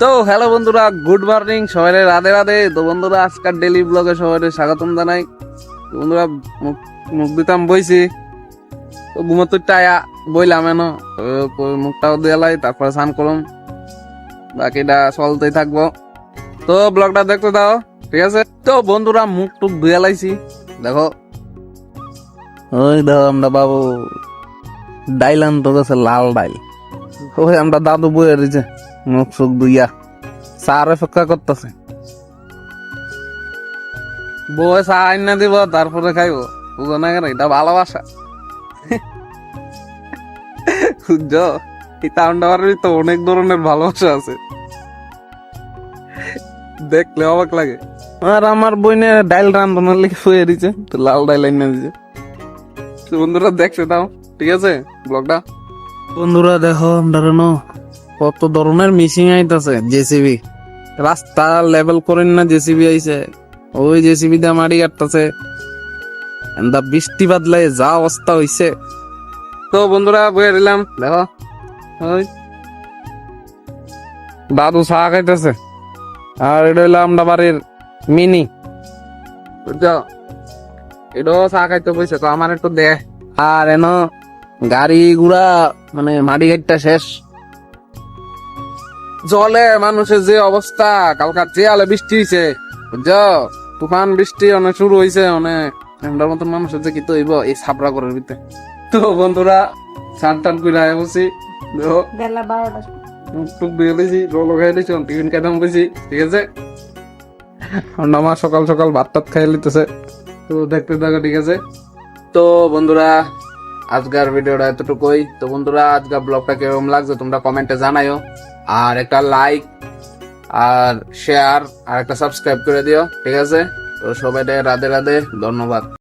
তো হ্যালো বন্ধুরা, good morning, সবাই রাধে রাধে। তো বন্ধুরা, আজকাল ডেলি ব্লগে সবাই স্বাগতম জানাই। তো বন্ধুরা, মুখ মুখ দিতাম বইছি, তো ঘুমোতে টায়া বইলাম এনো, তো মুখটাও দেয়ালাই, তারপরে স্নান করলাম, বাকিটা চলতেই থাকবো। তো ব্লগটা দেখতে দাও, ঠিক আছে? তো বন্ধুরা, মুখ টুক ধুয়ে লাইছি, দেখো ওই দেখো আমরা বাবু ডাইল আনতে গেছে, লাল ডাইল। ওই আমরা দাদু বইয়ে দিছে, মুখ সুখ দুইয়া চার অপেক্ষা করতেছে। বউ চা আইনা দিব, তারপরে খাইব। বুঝো না কেন? এটা ভালোবাসা। বুঝছো? এই টাউনটার তো অনেক ধরনের ভালোবাসা আছে, দেখলে অবাক লাগে। আর আমার বইনে ডাইল রান্ধনার লিখে শুয়ে দিছে, তো লাল ডাইল আইনা দিছে। তো বন্ধুরা দেখতে দাও, ঠিক আছে ব্লগটা। বন্ধুরা দেখো, আমরা কত ধরনের মিশিং আইতাছে। জেসিবি রাস্তা লেভেল করেন না, জেসিবি আইছে, ওই জেসিবি দিয়ে মাটি কাটতেছে। বৃষ্টি বাদলে যা অবস্থা হইছে। তো বন্ধুরা বইয়ে দিলাম, দেখো ওই দাদু চা খাইতেছে। আর এটা হইলো আমরা বাড়ির মিনি, বুঝছো? এটাও চা খাইতে বইছে, তো আমার একটু দে। আর এন গাড়ি গুড়া মানে মাটি কাটটা শেষ, জলে মানুষের যে অবস্থা। কালকার যে আলে বৃষ্টি হয়েছে, বুঝছো? তুফান বৃষ্টি অনেক শুরু হয়েছে, অনেক এমটার মতন মানুষের যে কি তো হইব এই ছাপড়া করার ভিতরে। তো বন্ধুরা, স্নান টান করে আয় বসি, দেখো মুখ টুক দিয়ে দিয়েছি, রোল খাই দিয়েছি, টিফিন খাইতাম বসি, ঠিক আছে? মা সকাল সকাল ভাত টাত খাই লিতেছে, তো দেখতে থাকো, ঠিক আছে? তো বন্ধুরা, আজকের ভিডিওটা এতটুকুই। তো বন্ধুরা, আজকের ব্লগটা কিরকম লাগছে তোমরা কমেন্টে জানাইও, আর একটা লাইক আর শেয়ার আর একটা সাবস্ক্রাইব করে দিও, ঠিক আছে? তো সবাই রাধে রাধে, ধন্যবাদ।